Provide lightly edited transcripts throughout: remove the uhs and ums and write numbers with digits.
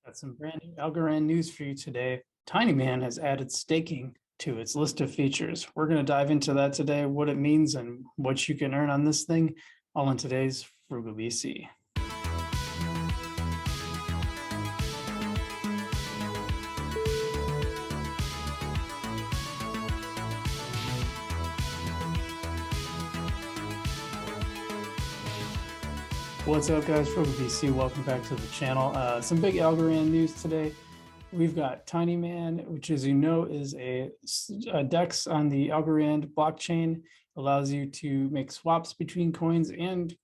Got some brand new Algorand news for you today. Tinyman has added staking to its list of features. We're going to dive into that today, what it means and what you can earn on this thing, all in today's Frugal VC. What's up, guys? Frugal VC, welcome back to the channel. Some big Algorand news today. We've got Tinyman, which, as you know, is a DEX on the Algorand blockchain. Allows you to make swaps between coins and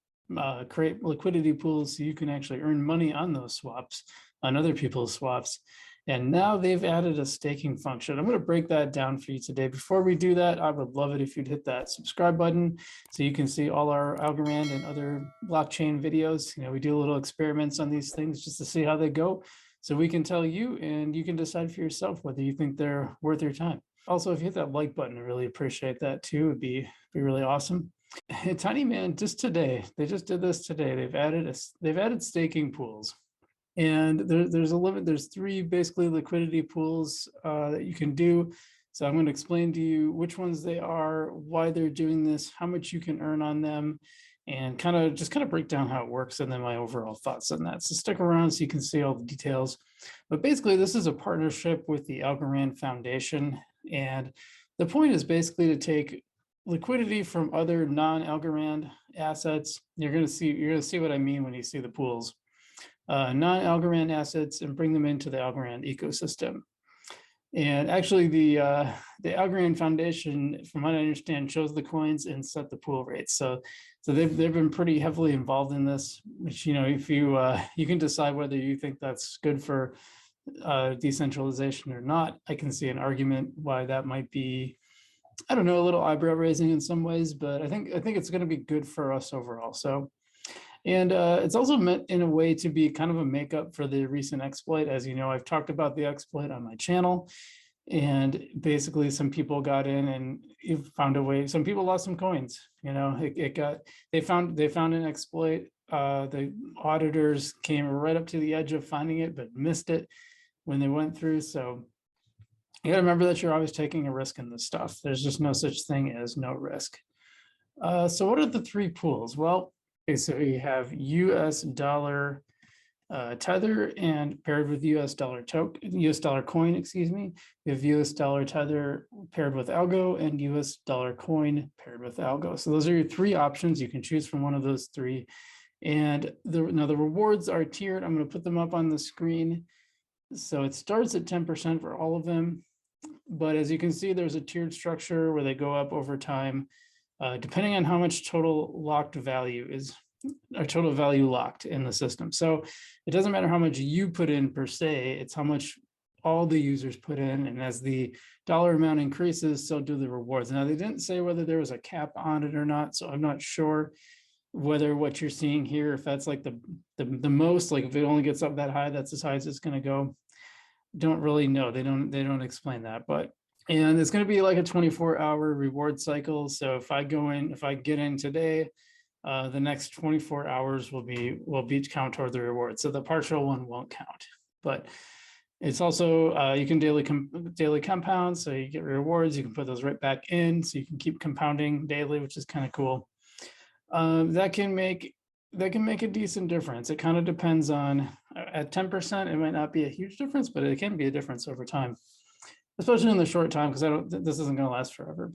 create liquidity pools so you can actually earn money on those swaps, on other people's swaps. And now they've added a staking function. I'm going to break that down for you today. Before we do that, I would love it if you'd hit that subscribe button so you can see all our Algorand and other blockchain videos. We do little experiments on these things just to see how they go. So we can tell you and you can decide for yourself whether you think they're worth your time. Also, if you hit that like button, I really appreciate that too. It'd be really awesome. Tinyman, just today, they just did this today. They've added staking pools. And there's a limit. There's three basically liquidity pools that you can do. So I'm going to explain to you which ones they are, why they're doing this, how much you can earn on them, and kind of break down how it works and then my overall thoughts on that. So stick around so you can see all the details. But basically, this is a partnership with the Algorand Foundation. And the point is basically to take liquidity from other non-Algorand assets. You're going to see what I mean when you see the pools. Non-Algorand assets and bring them into the Algorand ecosystem. And actually the Algorand Foundation, from what I understand, chose the coins and set the pool rates. So they've been pretty heavily involved in this, which, if you can decide whether you think that's good for decentralization or not. I can see an argument why that might be, I don't know, a little eyebrow raising in some ways, but I think it's going to be good for us overall. So. And it's also meant in a way to be kind of a makeup for the recent exploit. As you know, I've talked about the exploit on my channel, and basically some people got in and found a way. Some people lost some coins. They found an exploit. The auditors came right up to the edge of finding it, but missed it when they went through. So you got to remember that you're always taking a risk in this stuff. There's just no such thing as no risk. So what are the three pools? Well, okay, so you have US dollar tether and paired with US dollar coin, excuse me. You have US dollar tether paired with algo and US dollar coin paired with algo. So those are your three options. You can choose from one of those three. And now the rewards are tiered. I'm going to put them up on the screen. So it starts at 10% for all of them. But as you can see, there's a tiered structure where they go up over time. Depending on how much total locked value is, or total value locked in the system. So it doesn't matter how much you put in per se, it's how much all the users put in. And as the dollar amount increases, so do the rewards. Now, they didn't say whether there was a cap on it or not, so I'm not sure whether what you're seeing here, if that's like the most, like if it only gets up that high, that's as high as it's going to go. Don't really know. They don't explain that, and it's going to be like a 24-hour reward cycle. So if I get in today, the next 24 hours will count toward the reward. So the partial one won't count, but it's also, you can daily compound. So you get rewards, you can put those right back in. So you can keep compounding daily, which is kind of cool. That can make a decent difference. It kind of depends on, at 10%, it might not be a huge difference, but it can be a difference over time, especially in the short time, because this isn't going to last forever.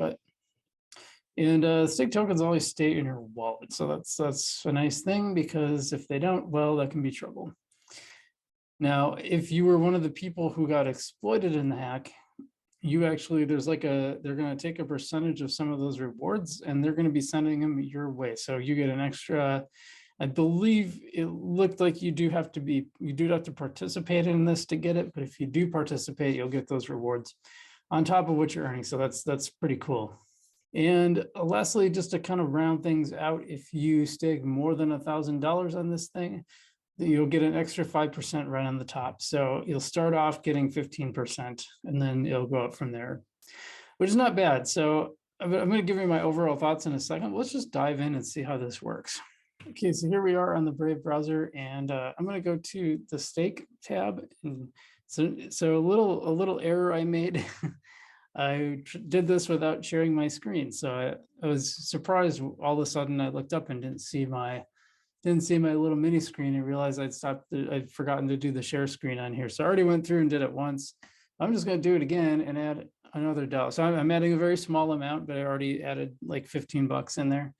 And stake tokens always stay in your wallet, so that's a nice thing, because if they don't, well, that can be trouble. Now, if you were one of the people who got exploited in the hack, they're going to take a percentage of some of those rewards, and they're going to be sending them your way. So you get an extra. I believe it looked like you do have to participate in this to get it, but if you do participate, you'll get those rewards on top of what you're earning. So that's pretty cool. And lastly, just to kind of round things out, if you stake more than $1,000 on this thing, you'll get an extra 5% right on the top. So you'll start off getting 15%, and then it'll go up from there, which is not bad. So I'm going to give you my overall thoughts in a second. Let's just dive in and see how this works. Okay, so here we are on the Brave browser, and I'm going to go to the stake tab. And so a little error I made. I did this without sharing my screen, so I was surprised. All of a sudden, I looked up and didn't see my little mini screen, and realized I'd forgotten to do the share screen on here. So I already went through and did it once. I'm just going to do it again and add another dollar. So I'm adding a very small amount, but I already added like 15 bucks in there.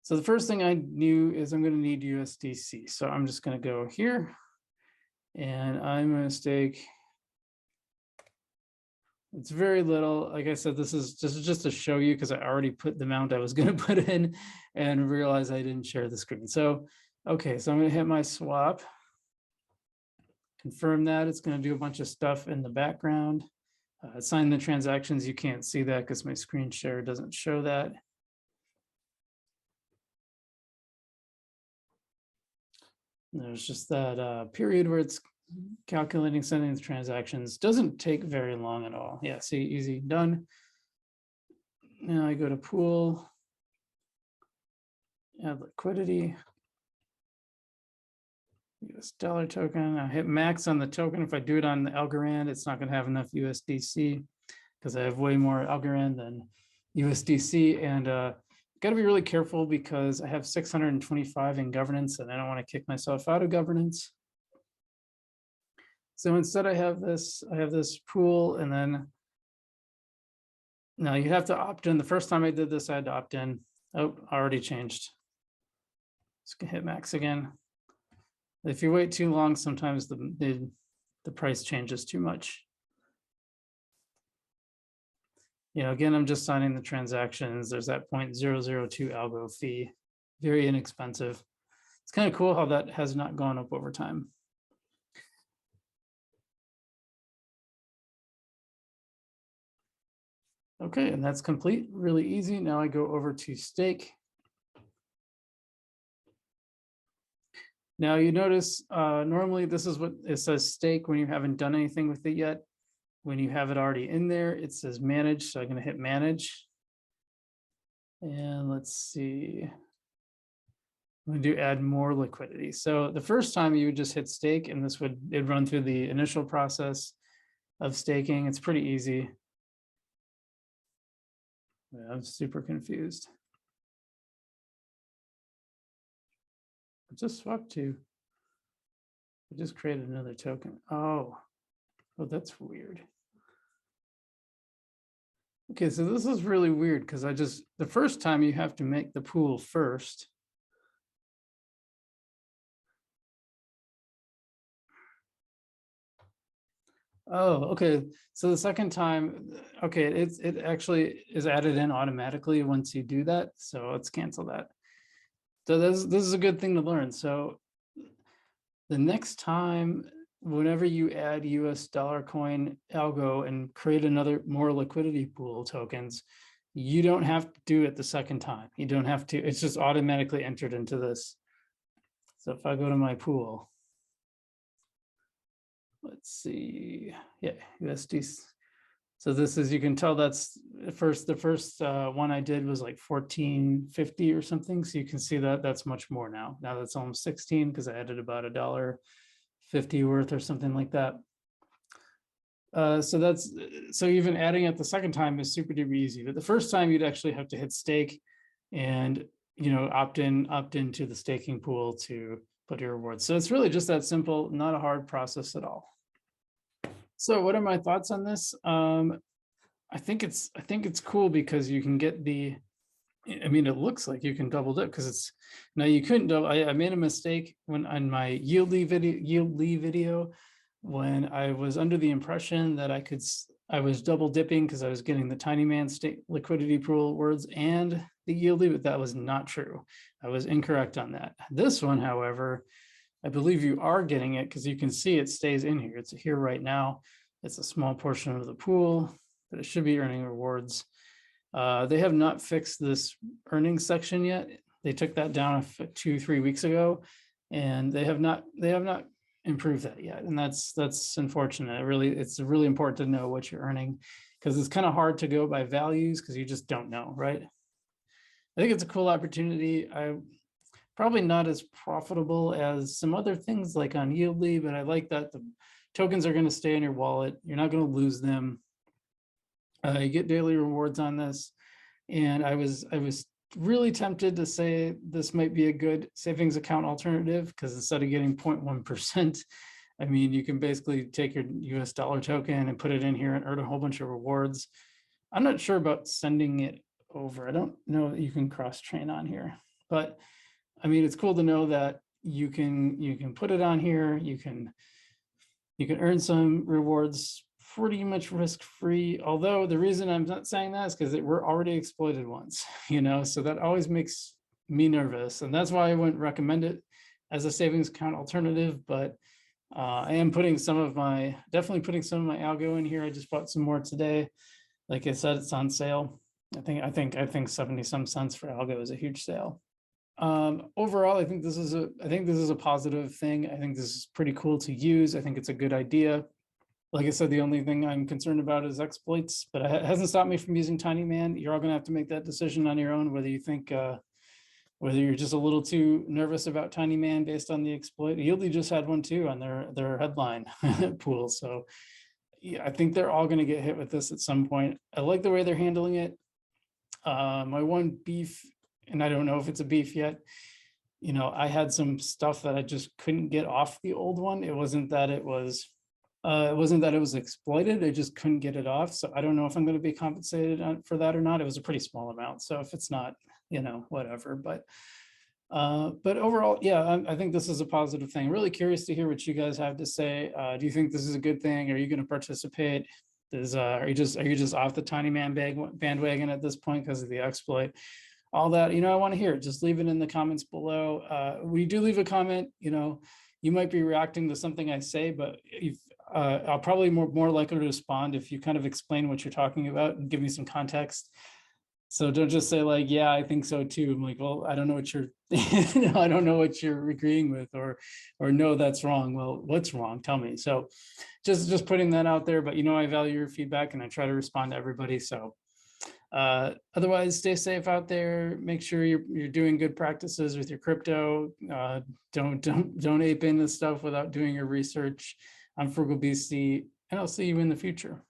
So the first thing I knew is I'm going to need USDC. So I'm just going to go here, and I'm going to stake. It's very little. Like I said, this is just to show you, because I already put the amount I was going to put in and realized I didn't share the screen. So, okay, so I'm going to hit my swap. Confirm that. It's going to do a bunch of stuff in the background. Sign the transactions. You can't see that because my screen share doesn't show that. There's just that period where it's calculating, sending the transactions. Doesn't take very long at all. Yeah, see, easy, done. Now I go to pool, add liquidity, US dollar token. I hit max on the token. If I do it on the Algorand, it's not going to have enough USDC because I have way more Algorand than USDC. And got to be really careful because I have 625 in governance, and I don't want to kick myself out of governance. So instead I have this pool, and then now you have to opt in. The first time I did this, I had to opt in. Oh, already changed. Just gonna hit max again. If you wait too long, sometimes the price changes too much. Again, I'm just signing the transactions. There's that 0.002 algo fee, very inexpensive. It's kind of cool how that has not gone up over time. Okay, and that's complete, really easy. Now I go over to stake. Now you notice normally this is what it says, stake, when you haven't done anything with it yet. When you have it already in there, it says manage. So I'm going to hit manage. And let's see. I'm going to do add more liquidity. So the first time you would just hit stake, and it'd run through the initial process of staking. It's pretty easy. I'm super confused. I just swapped to. I just created another token. Oh, that's weird. Okay, so this is really weird because the first time you have to make the pool first. Oh, okay. So the second time, okay, it actually is added in automatically once you do that. So let's cancel that. So this is a good thing to learn. So the next time, whenever you add US dollar coin algo and create more liquidity pool tokens, you don't have to do it the second time. You don't have to, it's just automatically entered into this. So if I go to my pool, let's see, yeah, USD. So this is, you can tell that's the first one I did was like 14.50 or something. So you can see that that's much more now. Now that's almost 16 because I added about $1.50 worth or something like that. So even adding it the second time is super duper easy. But the first time you'd actually have to hit stake and opt into the staking pool to put your rewards. So it's really just that simple, not a hard process at all. So what are my thoughts on this? I think it's cool because you can get it looks like you can double dip because now you couldn't double. I made a mistake on my yield leave video when I was under the impression that I was double dipping because I was getting the Tinyman stake liquidity pool words and the yield leave, but that was not true. I was incorrect on that. This one, however, I believe you are getting it because you can see it stays in here. It's here right now. It's a small portion of the pool, but it should be earning rewards. They have not fixed this earnings section yet. They took that down 2-3 weeks ago, and they have not improved that yet. And that's unfortunate. It's really important to know what you're earning because it's kind of hard to go by values because you just don't know, right? I think it's a cool opportunity. Probably not as profitable as some other things like on Yieldly, but I like that the tokens are going to stay in your wallet. You're not going to lose them. You get daily rewards on this. And I was really tempted to say this might be a good savings account alternative, because instead of getting 0.1%, I mean, you can basically take your US dollar token and put it in here and earn a whole bunch of rewards. I'm not sure about sending it over. I don't know that you can cross train on here, but I mean, it's cool to know that you can put it on here. You can earn some rewards pretty much risk-free. Although the reason I'm not saying that is because we're already exploited once, so that always makes me nervous. And that's why I wouldn't recommend it as a savings account alternative. But I am definitely putting some of my algo in here. I just bought some more today. Like I said, it's on sale. I think 70 some cents for algo is a huge sale. Overall, I think this is a positive thing. I think this is pretty cool to use. I think it's a good idea. Like I said, the only thing I'm concerned about is exploits, but it hasn't stopped me from using Tinyman. You're all going to have to make that decision on your own, whether you think, whether you're just a little too nervous about Tinyman based on the exploit. Yieldly just had one too on their headline pool. So yeah, I think they're all going to get hit with this at some point. I like the way they're handling it. My one beef, and I don't know if it's a beef yet, I had some stuff that I just couldn't get off the old one. It wasn't that it was exploited. I just couldn't get it off. So I don't know if I'm going to be compensated for that or not. It was a pretty small amount. So if it's not, whatever. But overall, yeah, I think this is a positive thing. Really curious to hear what you guys have to say. Do you think this is a good thing? Are you going to participate? Are you just off the Tinyman bandwagon at this point because of the exploit? All that, I want to hear it. Just leave it in the comments below. We do leave a comment, you might be reacting to something I say, but if I'll probably more likely to respond if you kind of explain what you're talking about and give me some context. So don't just say like, yeah, I think so too. I'm like, well, I don't know what you're, I don't know what you're agreeing with, or no, that's wrong. Well, what's wrong? Tell me. So just putting that out there, but I value your feedback and I try to respond to everybody. So otherwise, stay safe out there. Make sure you're doing good practices with your crypto. Don't ape into stuff without doing your research. I'm Frugal BC, and I'll see you in the future.